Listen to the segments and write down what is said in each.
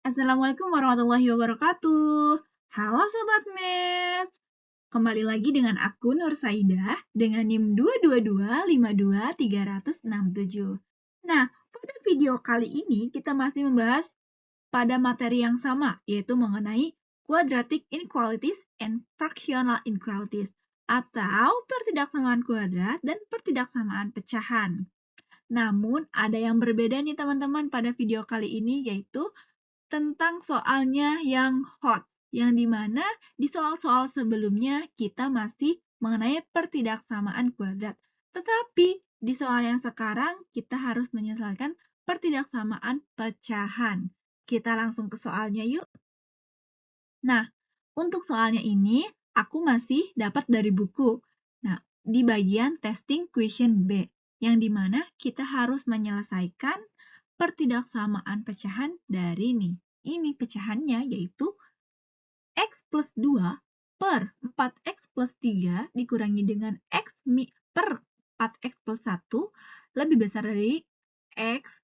Assalamualaikum warahmatullahi wabarakatuh. Halo Sobat Math. Kembali lagi dengan aku Nur Saidah dengan NIM 222523067. Nah, pada video kali ini kita masih membahas pada materi yang sama, yaitu mengenai quadratic inequalities and fractional inequalities atau pertidaksamaan kuadrat dan pertidaksamaan pecahan. Namun, ada yang berbeda nih teman-teman pada video kali ini, yaitu tentang soalnya yang hot, yang dimana di soal-soal sebelumnya kita masih mengenai pertidaksamaan kuadrat. Tetapi di soal yang sekarang kita harus menyelesaikan pertidaksamaan pecahan. Kita langsung ke soalnya yuk. Nah, untuk soalnya ini aku masih dapat dari buku. Nah, di bagian testing question B, yang dimana kita harus menyelesaikan pertidaksamaan pecahan dari ini pecahannya yaitu X plus 2 per 4X plus 3 dikurangi dengan X per 4X plus 1 lebih besar dari X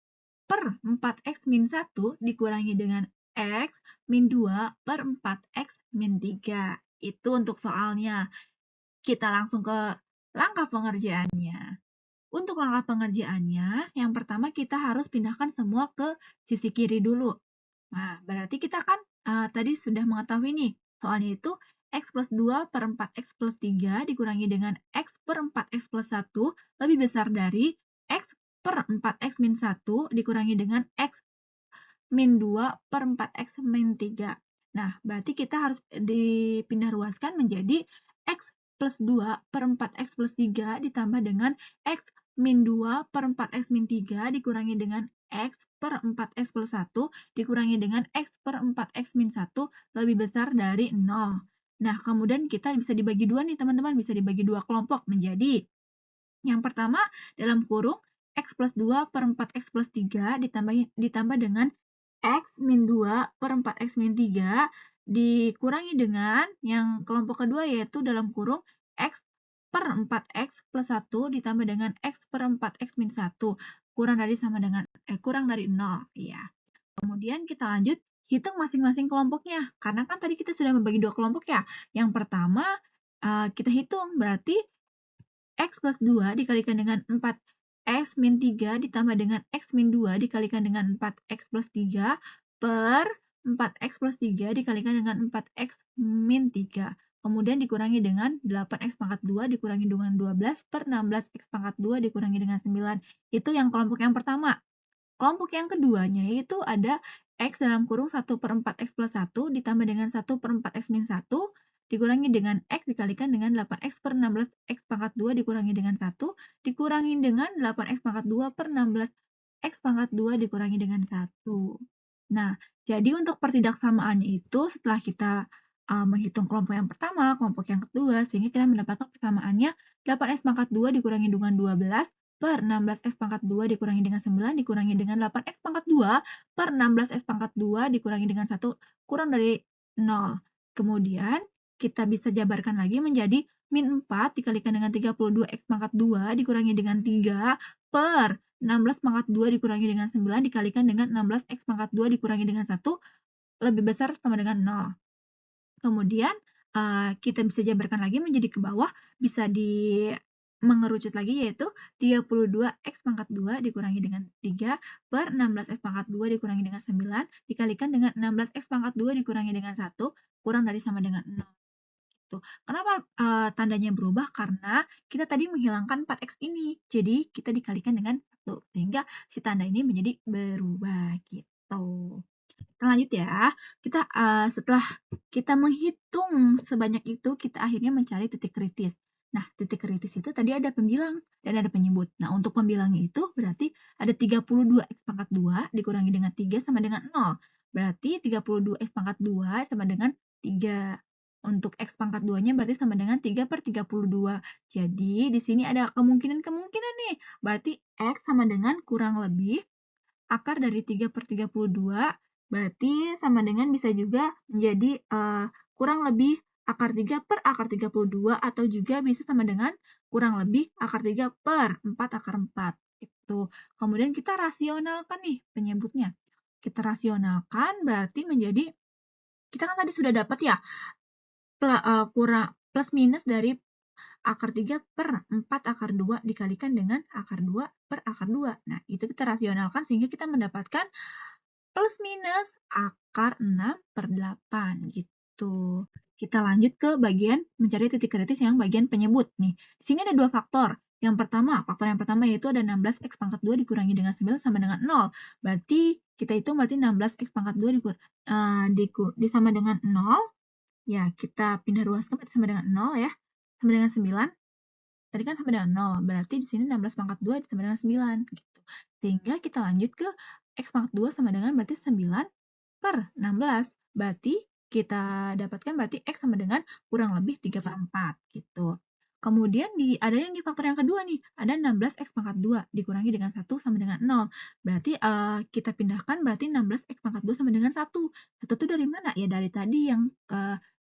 per 4X min 1 dikurangi dengan X min 2 per 4X min 3. Itu untuk soalnya. Kita langsung ke langkah pengerjaannya. Untuk langkah pengerjaannya, yang pertama kita harus pindahkan semua ke sisi kiri dulu. Nah, berarti kita kan tadi sudah mengetahui nih, soalnya itu X plus 2 per 4X plus 3 dikurangi dengan X per 4X plus 1 lebih besar dari X per 4X min 1 dikurangi dengan X min 2 per 4X min 3. Nah, berarti kita harus dipindah ruaskan menjadi X plus 2 per 4X plus 3 ditambah dengan X min 2 per 4X min 3 dikurangi dengan X per 4X plus 1 dikurangi dengan X per 4X min 1 lebih besar dari 0. Nah, kemudian kita bisa dibagi dua nih teman-teman, bisa dibagi dua kelompok menjadi yang pertama dalam kurung X plus 2 per 4X plus 3 ditambah dengan X min 2 per 4X min 3 dikurangi dengan yang kelompok kedua yaitu dalam kurung X per 4X plus 1 ditambah dengan X per 4X min 1 kurang dari 0. Ya. Kemudian kita lanjut hitung masing-masing kelompoknya. Karena kan tadi kita sudah membagi dua kelompok ya. Yang pertama kita hitung berarti X plus 2 dikalikan dengan 4X min 3 ditambah dengan X min 2 dikalikan dengan 4X plus 3 per 4X plus 3 dikalikan dengan 4X min 3. Kemudian dikurangi dengan 8X pangkat 2 dikurangi dengan 12 per 16X pangkat 2 dikurangi dengan 9. Itu yang kelompok yang pertama. Kelompok yang keduanya yaitu ada X dalam kurung 1 per 4X plus 1 ditambah dengan 1 per 4X min 1 dikurangi dengan X dikalikan dengan 8X per 16X pangkat 2 dikurangi dengan 1 dikurangi dengan 8X pangkat 2 per 16X pangkat 2 dikurangi dengan 1. Nah, jadi untuk pertidaksamaannya itu setelah kita menghitung kelompok yang pertama, kelompok yang kedua, sehingga kita mendapatkan persamaannya 8X pangkat 2 dikurangi dengan 12 per 16X pangkat 2 dikurangi dengan 9 dikurangi dengan 8X pangkat 2 per 16X pangkat 2 dikurangi dengan 1 kurang dari 0. Kemudian kita bisa jabarkan lagi menjadi min 4 dikalikan dengan 32X pangkat 2 dikurangi dengan 3 per 16 pangkat 2 dikurangi dengan 9 dikalikan dengan 16X pangkat 2 dikurangi dengan 1 lebih besar sama dengan 0. Kemudian kita bisa jabarkan lagi menjadi ke bawah, bisa mengerucut lagi yaitu 32X pangkat 2 dikurangi dengan 3 per 16X pangkat 2 dikurangi dengan 9 dikalikan dengan 16X pangkat 2 dikurangi dengan 1 kurang dari sama dengan 0. Gitu. Kenapa tandanya berubah? Karena kita tadi menghilangkan 4X ini. Jadi kita dikalikan dengan 1. Sehingga si tanda ini menjadi berubah gitu. Kita lanjut ya. Kita setelah kita menghitung sebanyak itu, kita akhirnya mencari titik kritis. Nah, titik kritis itu tadi ada pembilang dan ada penyebut. Nah, untuk pembilangnya itu berarti ada 32X pangkat 2 dikurangi dengan 3 sama dengan 0. Berarti 32X pangkat 2 sama dengan 3. Untuk X pangkat 2-nya berarti sama dengan 3 per 32. Jadi, di sini ada kemungkinan nih. Berarti X sama dengan kurang lebih akar dari 3 per 32 berarti sama dengan bisa juga menjadi kurang lebih akar 3 per akar 32 atau juga bisa sama dengan kurang lebih akar 3 per 4 akar 4. Itu. Kemudian kita rasionalkan nih penyebutnya. kita rasionalkan berarti menjadi, kita kan tadi sudah dapat ya, kurang plus minus dari akar 3 per 4 akar 2 dikalikan dengan akar 2 per akar 2. Nah, itu kita rasionalkan sehingga kita mendapatkan plus minus akar 6 per 8 gitu. Kita lanjut ke bagian mencari titik kritis yang bagian penyebut nih. Di sini ada dua faktor. Faktor yang pertama yaitu ada 16x pangkat 2 dikurangi dengan 9 sama dengan 0. Berarti kita hitung berarti 16x pangkat 2 disama dengan 0. Ya, kita pindah ruaskan berarti sama dengan 0 ya. Sama dengan 9. Tadi kan sama dengan 0. Berarti di sini 16 pangkat 2 sama dengan 9 gitu. Sehingga kita lanjut ke x pangkat 2 sama dengan berarti 9 per 16. Berarti kita dapatkan berarti X sama dengan kurang lebih 3 per 4 gitu. Kemudian ada yang di faktor yang kedua nih, ada 16X pangkat 2 dikurangi dengan 1 sama dengan 0. Berarti kita pindahkan berarti 16X pangkat 2 sama dengan 1. 1 itu dari mana? Ya dari tadi yang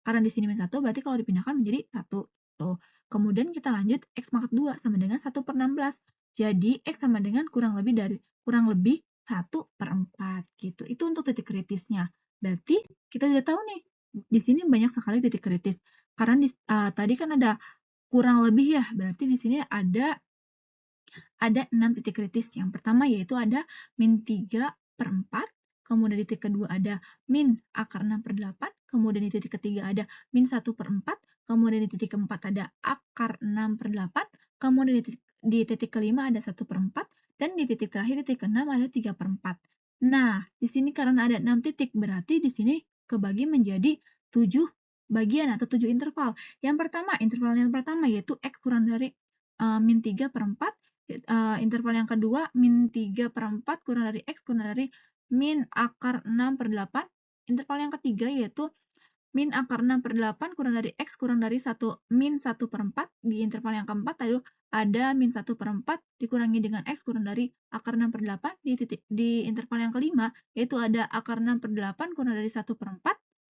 karena di sini min 1 berarti kalau dipindahkan menjadi 1. Tuh. Kemudian kita lanjut X pangkat 2 sama dengan 1 per 16. Jadi X sama dengan kurang lebih 1 per 4 gitu. Itu untuk titik kritisnya. Berarti kita sudah tahu nih, di sini banyak sekali titik kritis. Karena tadi kan ada kurang lebih ya, berarti di sini ada 6 titik kritis. Yang pertama yaitu ada min 3 per 4, kemudian di titik kedua ada min akar 6 per 8, kemudian di titik ketiga ada min 1 per 4, kemudian di titik keempat ada akar 6 per 8, kemudian di titik kelima ada 1 per 4, dan di titik terakhir titik ke-6 ada 3 per 4. Nah, di sini karena ada 6 titik, berarti di sini kebagi menjadi 7 bagian atau 7 interval. Interval yang pertama yaitu X kurang dari min 3 per 4, interval yang kedua min 3 per 4 kurang dari X kurang dari min akar 6 per 8. Interval yang ketiga yaitu min akar 6 per 8 kurang dari X kurang dari min 1 per 4. Di interval yang keempat tadi ada min 1 per 4 dikurangi dengan X kurang dari akar 6 per 8. Di interval yang kelima yaitu ada akar 6 per 8 kurang dari 1 per 4.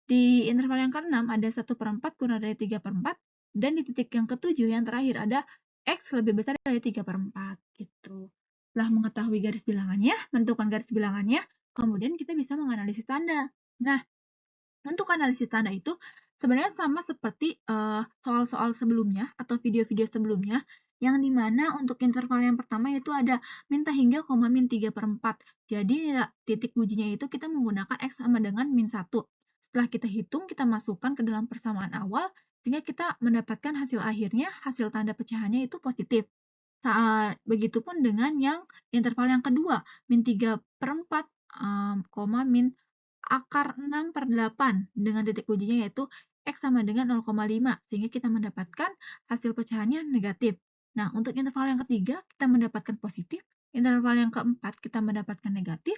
Di interval yang keenam ada 1 per 4 kurang dari 3 per 4. Dan di titik yang ketujuh yang terakhir ada X lebih besar dari 3 per 4 gitu. Setelah mengetahui garis bilangannya, menentukan garis bilangannya, kemudian kita bisa menganalisis tanda. Nah, untuk analisis tanda itu sebenarnya sama seperti soal-soal sebelumnya atau video-video sebelumnya, yang dimana untuk interval yang pertama yaitu ada minta hingga, min 3 per 4. Jadi titik ujinya itu kita menggunakan X sama dengan min 1. Setelah kita hitung, kita masukkan ke dalam persamaan awal, sehingga kita mendapatkan hasil akhirnya, hasil tanda pecahannya itu positif. Begitupun dengan yang interval yang kedua, min 3 per 4, min akar 6 per 8 dengan titik ujinya yaitu X sama dengan 0,5, sehingga kita mendapatkan hasil pecahannya negatif. Nah, untuk interval yang ketiga kita mendapatkan positif, interval yang keempat kita mendapatkan negatif,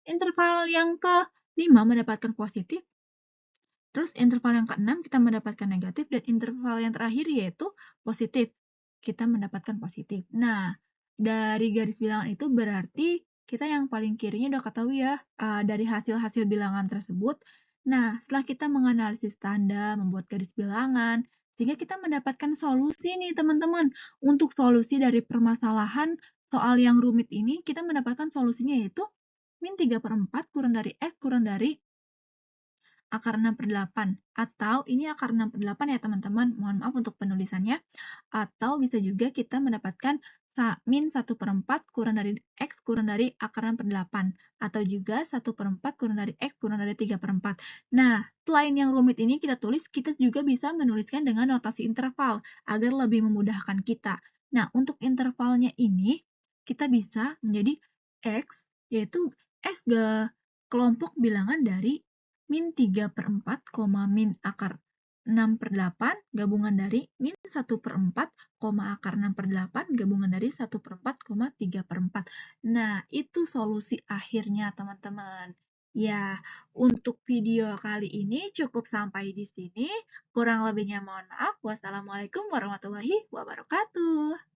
interval yang kelima mendapatkan positif, terus interval yang keenam kita mendapatkan negatif, dan interval yang terakhir yaitu positif. Kita mendapatkan positif. Nah, dari garis bilangan itu berarti kita yang paling kirinya udah ketahui ya dari hasil-hasil bilangan tersebut. Nah, setelah kita menganalisis tanda, membuat garis bilangan, sehingga kita mendapatkan solusi nih teman-teman. Untuk solusi dari permasalahan soal yang rumit ini, kita mendapatkan solusinya yaitu min 3 per 4 kurang dari S kurang dari akar 6 per 8. Atau ini akar 6 per 8 ya teman-teman, mohon maaf untuk penulisannya. Atau bisa juga kita mendapatkan min 1 per 4 kurang dari X kurang dari akar 6 per 8. Atau juga 1 per 4 kurang dari X kurang dari 3 per 4. Nah, selain yang rumit ini kita tulis, kita juga bisa menuliskan dengan notasi interval agar lebih memudahkan kita. Nah, untuk intervalnya ini, kita bisa menjadi X, yaitu X kelompok bilangan dari min 3 per 4, min akar 6 per 8, gabungan dari min 1 per 4, akar 6 per 8, gabungan dari 1 per 4, 3 per 4. Nah, itu solusi akhirnya teman-teman. Ya, untuk video kali ini cukup sampai di sini. Kurang lebihnya mohon maaf. Wassalamualaikum warahmatullahi wabarakatuh.